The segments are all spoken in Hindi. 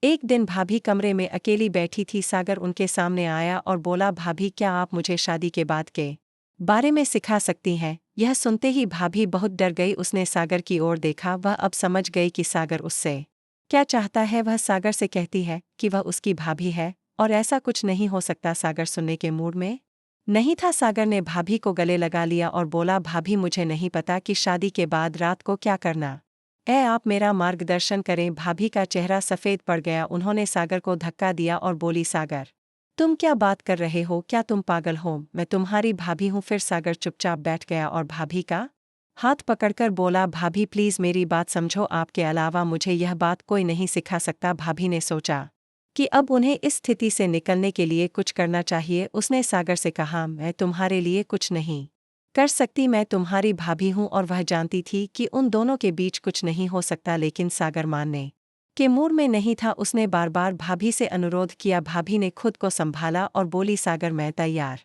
एक दिन भाभी कमरे में अकेली बैठी थी। सागर उनके सामने आया और बोला, भाभी क्या आप मुझे शादी के बाद के बारे में सिखा सकती हैं? यह सुनते ही भाभी बहुत डर गई। उसने सागर की ओर देखा। वह अब समझ गई कि सागर उससे क्या चाहता है। वह सागर से कहती है कि वह उसकी भाभी है और ऐसा कुछ नहीं हो सकता। सागर सुनने के मूड में नहीं था। सागर ने भाभी को गले लगा लिया और बोला, भाभी मुझे नहीं पता कि शादी के बाद रात को क्या करना आप मेरा मार्गदर्शन करें। भाभी का चेहरा सफ़ेद पड़ गया। उन्होंने सागर को धक्का दिया और बोली, सागर तुम क्या बात कर रहे हो? क्या तुम पागल हो? मैं तुम्हारी भाभी हूँ। फिर सागर चुपचाप बैठ गया और भाभी का हाथ पकड़कर बोला, भाभी प्लीज़ मेरी बात समझो, आपके अलावा मुझे यह बात कोई नहीं सिखा सकता। भाभी ने सोचा कि अब उन्हें इस स्थिति से निकलने के लिए कुछ करना चाहिए। उसने सागर से कहा, मैं तुम्हारे लिए कुछ नहीं कर सकती, मैं तुम्हारी भाभी हूँ। और वह जानती थी कि उन दोनों के बीच कुछ नहीं हो सकता, लेकिन सागर मानने के मूड में नहीं था। उसने बार बार भाभी से अनुरोध किया। भाभी ने खुद को संभाला और बोली, सागर मैं तैयार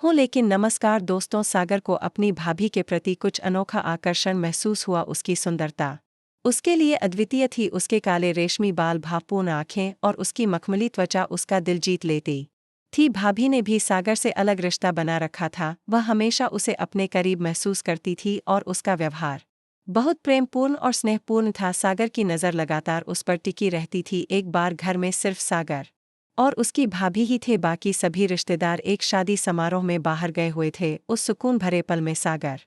हूँ, लेकिन नमस्कार दोस्तों। सागर को अपनी भाभी के प्रति कुछ अनोखा आकर्षण महसूस हुआ। उसकी सुंदरता उसके लिए अद्वितीय थी। उसके काले रेशमी बाल, भावपूर्ण आँखें और उसकी मखमली त्वचा उसका दिल जीत लेती थी। भाभी ने भी सागर से अलग रिश्ता बना रखा था। वह हमेशा उसे अपने करीब महसूस करती थी और उसका व्यवहार बहुत प्रेमपूर्ण और स्नेहपूर्ण था। सागर की नज़र लगातार उस पर टिकी रहती थी। एक बार घर में सिर्फ सागर और उसकी भाभी ही थे। बाकी सभी रिश्तेदार एक शादी समारोह में बाहर गए हुए थे। उस सुकून भरे पल में सागर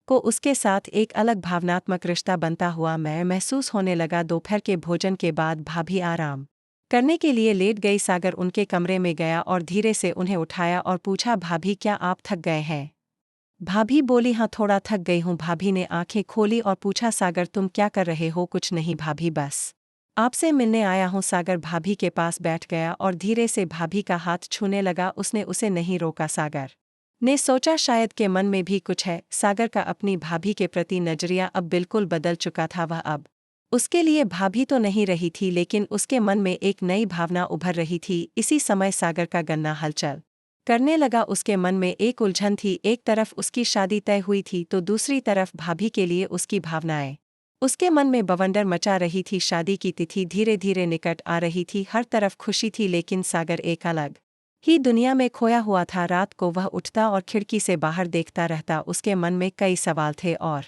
को उसके साथ एक अलग भावनात्मक रिश्ता बनता हुआ महसूस होने लगा। दोपहर के भोजन के बाद भाभी आराम करने के लिए लेट गई। सागर उनके कमरे में गया और धीरे से उन्हें उठाया और पूछा, भाभी क्या आप थक गए हैं? भाभी बोली, हाँ थोड़ा थक गई हूँ। भाभी ने आंखें खोली और पूछा, सागर तुम क्या कर रहे हो? कुछ नहीं भाभी, बस आपसे मिलने आया हूँ। सागर भाभी के पास बैठ गया और धीरे से भाभी का हाथ छूने लगा। उसने उसे नहीं रोका। सागर ने सोचा शायद के मन में भी कुछ है। सागर का अपनी भाभी के प्रति नजरिया अब बिल्कुल बदल चुका था। वह अब उसके लिए भाभी तो नहीं रही थी, लेकिन उसके मन में एक नई भावना उभर रही थी। इसी समय सागर का गन्ना हलचल करने लगा। उसके मन में एक उलझन थी। एक तरफ उसकी शादी तय हुई थी तो दूसरी तरफ भाभी के लिए उसकी भावनाएं। उसके मन में बवंडर मचा रही थी। शादी की तिथि धीरे धीरे निकट आ रही थी। हर तरफ खुशी थी, लेकिन सागर एक अलग ही दुनिया में खोया हुआ था। रात को वह उठता और खिड़की से बाहर देखता रहता। उसके मन में कई सवाल थे और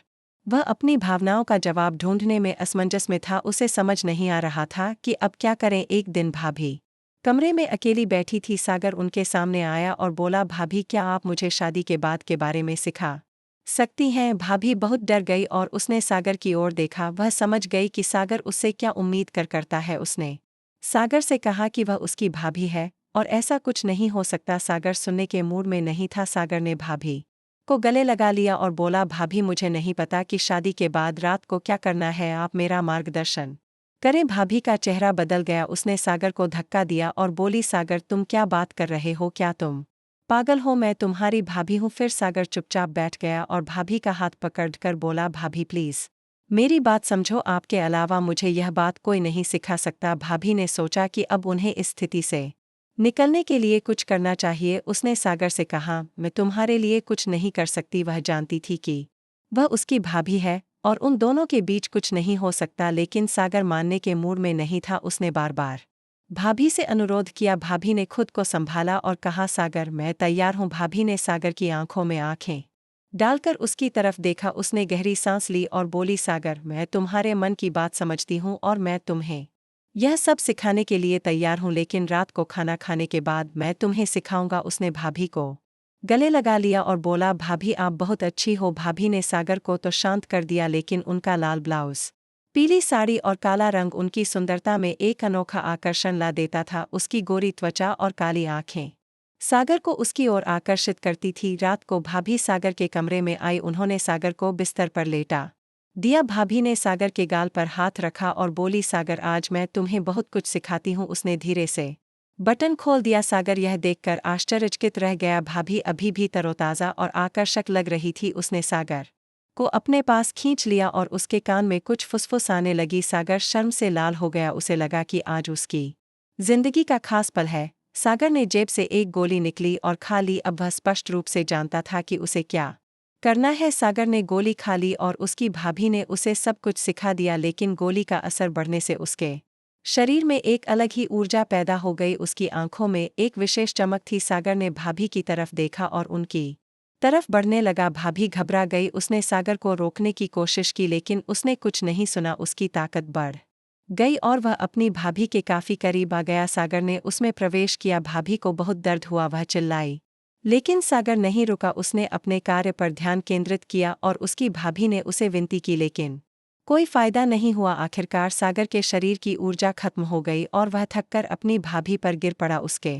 वह अपनी भावनाओं का जवाब ढूंढने में असमंजस में था। उसे समझ नहीं आ रहा था कि अब क्या करें। एक दिन भाभी कमरे में अकेली बैठी थी। सागर उनके सामने आया और बोला, भाभी क्या आप मुझे शादी के बाद के बारे में सिखा सकती हैं? भाभी बहुत डर गई और उसने सागर की ओर देखा। वह समझ गई कि सागर उससे क्या उम्मीद करता है। उसने सागर से कहा कि वह उसकी भाभी है और ऐसा कुछ नहीं हो सकता। सागर सुनने के मूड में नहीं था। सागर ने भाभी को गले लगा लिया और बोला, भाभी मुझे नहीं पता कि शादी के बाद रात को क्या करना है, आप मेरा मार्गदर्शन करें। भाभी का चेहरा बदल गया। उसने सागर को धक्का दिया और बोली, सागर तुम क्या बात कर रहे हो? क्या तुम पागल हो? मैं तुम्हारी भाभी हूँ। फिर सागर चुपचाप बैठ गया और भाभी का हाथ पकड़कर बोला, भाभी प्लीज़ मेरी बात समझो, आपके अलावा मुझे यह बात कोई नहीं सिखा सकता। भाभी ने सोचा कि अब उन्हें इस स्थिति से निकलने के लिए कुछ करना चाहिए। उसने सागर से कहा, मैं तुम्हारे लिए कुछ नहीं कर सकती। वह जानती थी कि वह उसकी भाभी है और उन दोनों के बीच कुछ नहीं हो सकता, लेकिन सागर मानने के मूड में नहीं था। उसने बार बार भाभी से अनुरोध किया। भाभी ने खुद को संभाला और कहा, सागर मैं तैयार हूँ। भाभी ने सागर की आंखों में आंखें डालकर उसकी तरफ देखा। उसने गहरी सांस ली और बोली, सागर मैं तुम्हारे मन की बात समझती हूँ और मैं तुम्हें यह सब सिखाने के लिए तैयार हूँ, लेकिन रात को खाना खाने के बाद मैं तुम्हें सिखाऊंगा। उसने भाभी को गले लगा लिया और बोला, भाभी आप बहुत अच्छी हो। भाभी ने सागर को तो शांत कर दिया, लेकिन उनका लाल ब्लाउज, पीली साड़ी और काला रंग उनकी सुंदरता में एक अनोखा आकर्षण ला देता था। उसकी गोरी त्वचा और काली आंखें सागर को उसकी ओर आकर्षित करती थी। रात को भाभी सागर के कमरे में आई। उन्होंने सागर को बिस्तर पर लेटा दिया। भाभी ने सागर के गाल पर हाथ रखा और बोली, सागर आज मैं तुम्हें बहुत कुछ सिखाती हूँ। उसने धीरे से बटन खोल दिया। सागर यह देखकर आश्चर्यचकित रह गया। भाभी अभी भी तरोताज़ा और आकर्षक लग रही थी। उसने सागर को अपने पास खींच लिया और उसके कान में कुछ फुसफुसाने लगी। सागर शर्म से लाल हो गया। उसे लगा कि आज उसकी जिंदगी का खास पल है। सागर ने जेब से एक गोली निकली और खा ली। अब वह स्पष्ट रूप से जानता था कि उसे क्या करना है। सागर ने गोली खा ली और उसकी भाभी ने उसे सब कुछ सिखा दिया, लेकिन गोली का असर बढ़ने से उसके शरीर में एक अलग ही ऊर्जा पैदा हो गई, उसकी आंखों में एक विशेष चमक थी। सागर ने भाभी की तरफ देखा और उनकी तरफ बढ़ने लगा। भाभी घबरा गई, उसने सागर को रोकने की कोशिश की लेकिन उसने कुछ नहीं सुना। उसकी ताकत बढ़ गई और वह अपनी भाभी के काफी करीब आ गया। सागर ने उसमें प्रवेश किया। भाभी को बहुत दर्द हुआ, वह चिल्लाई, लेकिन सागर नहीं रुका। उसने अपने कार्य पर ध्यान केंद्रित किया और उसकी भाभी ने उसे विनती की लेकिन कोई फायदा नहीं हुआ। आखिरकार सागर के शरीर की ऊर्जा खत्म हो गई और वह थककर अपनी भाभी पर गिर पड़ा। उसके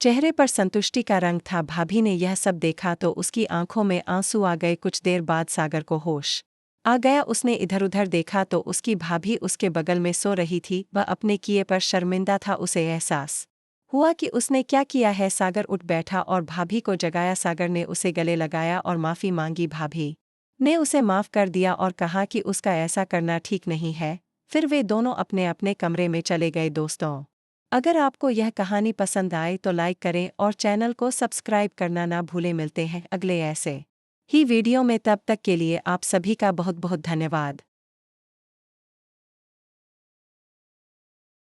चेहरे पर संतुष्टि का रंग था। भाभी ने यह सब देखा तो उसकी आंखों में आंसू आ गए। कुछ देर बाद सागर को होश आ गया। उसने इधर-उधर देखा तो उसकी भाभी उसके बगल में सो रही थी। वह अपने किए पर शर्मिंदा था। उसे एहसास हुआ कि उसने क्या किया है। सागर उठ बैठा और भाभी को जगाया। सागर ने उसे गले लगाया और माफी मांगी। भाभी ने उसे माफ कर दिया और कहा कि उसका ऐसा करना ठीक नहीं है। फिर वे दोनों अपने अपने कमरे में चले गए। दोस्तों, अगर आपको यह कहानी पसंद आए तो लाइक करें और चैनल को सब्सक्राइब करना ना भूलें। मिलते हैं अगले ऐसे ही वीडियो में, तब तक के लिए आप सभी का बहुत बहुत धन्यवाद।